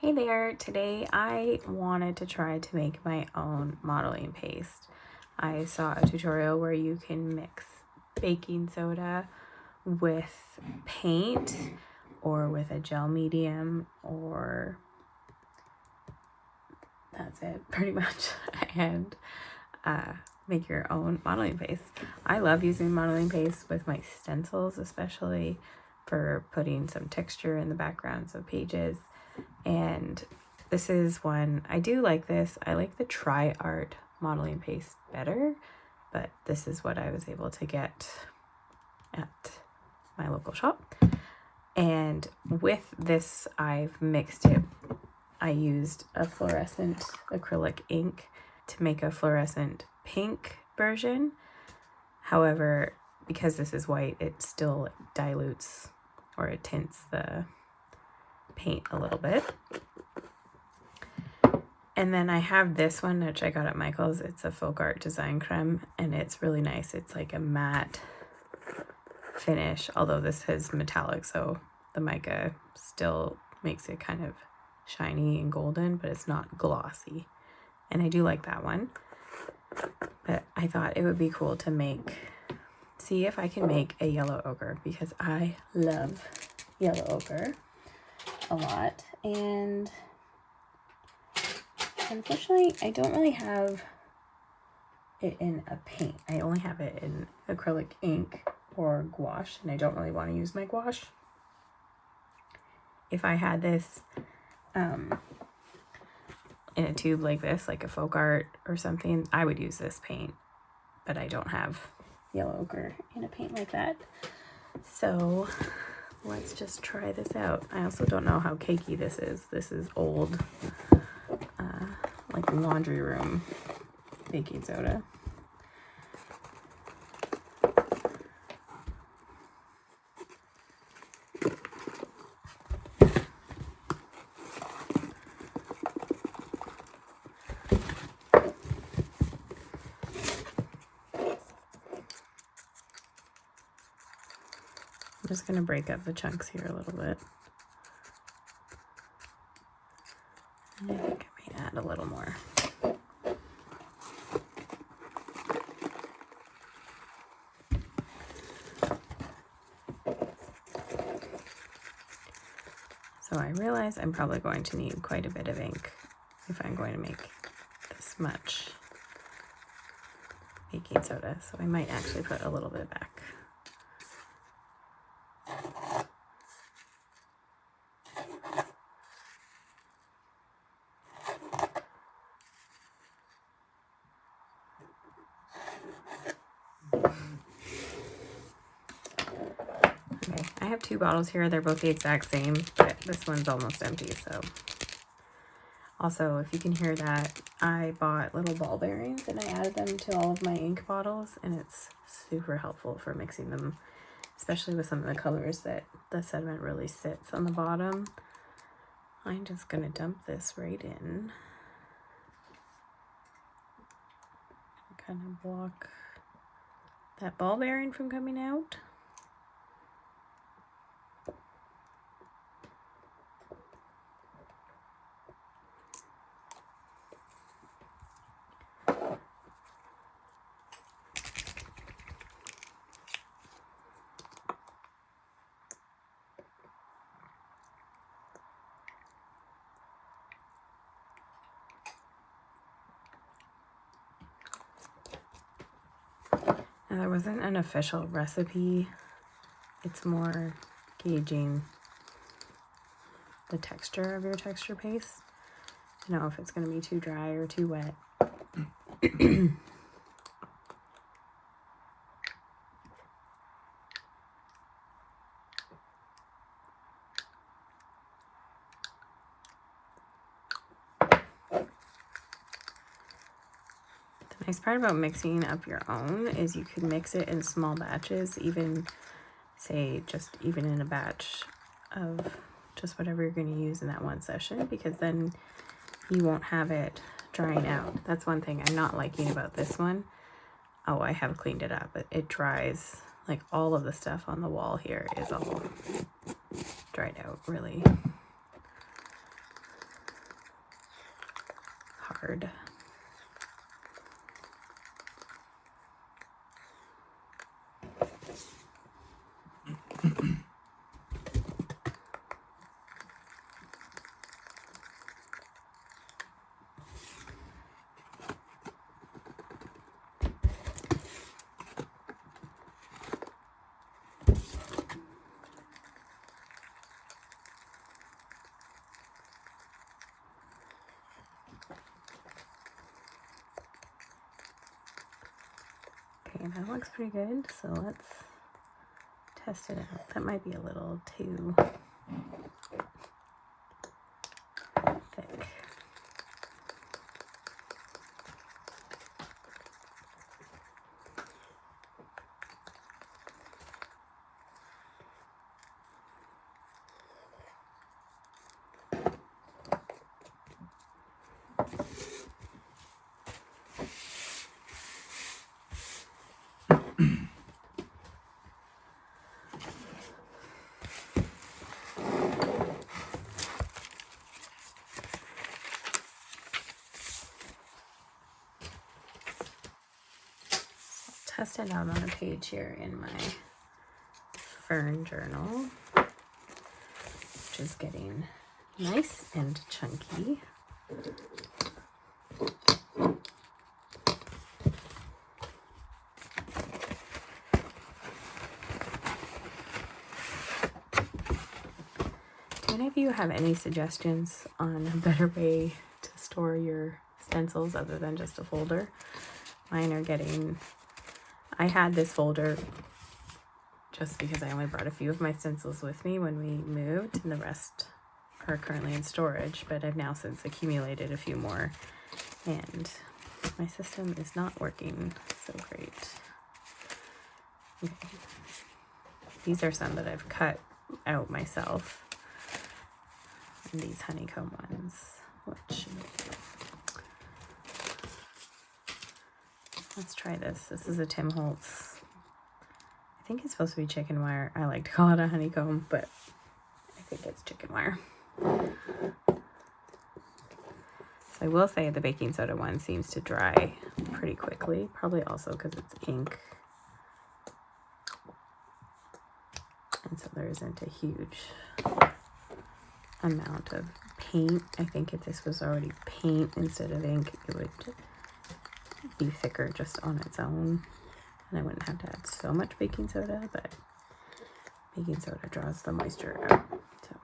Hey there, today I wanted to try to make my own modeling paste. I saw a tutorial where you can mix baking soda with paint or with a gel medium, or that's it pretty much, and make your own modeling paste. I love using modeling paste with my stencils, especially for putting some texture in the backgrounds of pages. And this is one, I do like this. I like the Tri Art modeling paste better, but this is what I was able to get at my local shop. And with this, I've mixed it. I used a fluorescent acrylic ink to make a fluorescent pink version. However, because this is white, it still dilutes or it tints the paint a little bit. And then I have this one, which I got at Michael's. It's a folk art design crème, and it's really nice. It's like a matte finish, although this is metallic, so the mica still makes it kind of shiny and golden, but it's not glossy. And I do like that one. But I thought it would be cool to see if I can make a yellow ochre, because I love yellow ochre a lot. And unfortunately, I don't really have it in a paint. I only have it in acrylic ink or gouache, and I don't really want to use my gouache. If I had this in a tube like this, like a folk art or something, I would use this paint, but I don't have yellow ochre in a paint like that. So let's just try this out. I also don't know how cakey this is. This is old, like laundry room baking soda. I'm just going to break up the chunks here a little bit. I think I might add a little more. So I realize I'm probably going to need quite a bit of ink if I'm going to make this much baking soda. So I might actually put a little bit back. Okay, I have two bottles here. They're both the exact same, but this one's almost empty, so. Also, if you can hear that, I bought little ball bearings and I added them to all of my ink bottles, and it's super helpful for mixing them, especially with some of the colors that the sediment really sits on the bottom. I'm just gonna dump this right in. Kind of block that ball bearing from coming out. Now, there wasn't an official recipe. It's more gauging the texture of your texture paste. You know, if it's going to be too dry or too wet. The nice part about mixing up your own is you can mix it in small batches, even say just even in a batch of just whatever you're going to use in that one session, because then you won't have it drying out. That's one thing I'm not liking about this one. Oh, I have cleaned it up, but it dries, like all of the stuff on the wall here is all dried out really card. Okay, that looks pretty good, so let's test it out. That might be a little too thick. Test it out on a page here in my Fern journal, which is getting nice and chunky. Do any of you have any suggestions on a better way to store your stencils other than just a folder? Mine are getting... I had this folder just because I only brought a few of my stencils with me when we moved, and the rest are currently in storage, but I've now since accumulated a few more, and my system is not working so great. Okay. These are some that I've cut out myself, and these honeycomb ones, which... Let's try this. This is a Tim Holtz. I think it's supposed to be chicken wire. I like to call it a honeycomb, but I think it's chicken wire. So I will say the baking soda one seems to dry pretty quickly, probably also because it's ink. And so there isn't a huge amount of paint. I think if this was already paint instead of ink, it would be thicker just on its own, and I wouldn't have to add so much baking soda, but baking soda draws the moisture out. So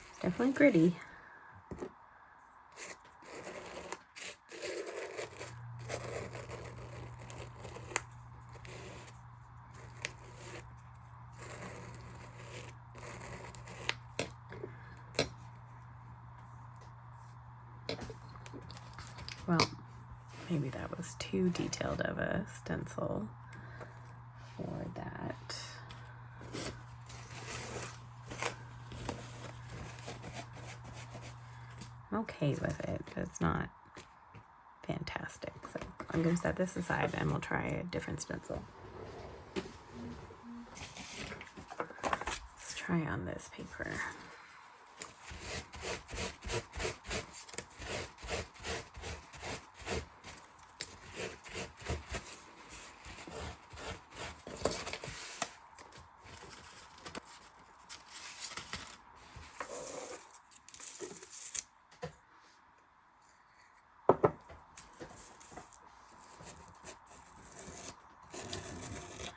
it's definitely gritty. Well, maybe that was too detailed of a stencil for that. I'm okay with it, but it's not fantastic. So I'm going to set this aside and we'll try a different stencil. Let's try on this paper.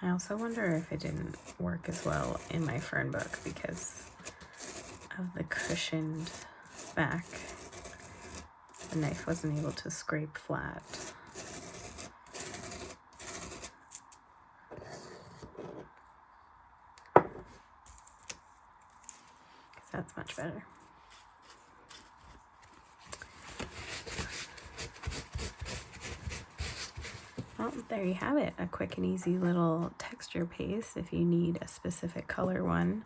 I also wonder if it didn't work as well in my Fern book because of the cushioned back. The knife wasn't able to scrape flat. That's much better. Well, there you have it. A quick and easy little texture paste if you need a specific color one.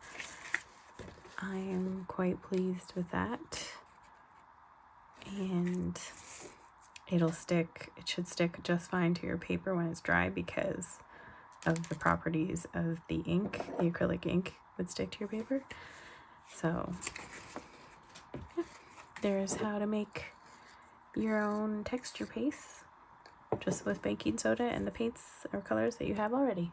I am quite pleased with that. And it'll stick, it should stick just fine to your paper when it's dry because of the properties of the ink, the acrylic ink, would stick to your paper. So yeah, there's how to make your own texture paste just with baking soda and the paints or colors that you have already.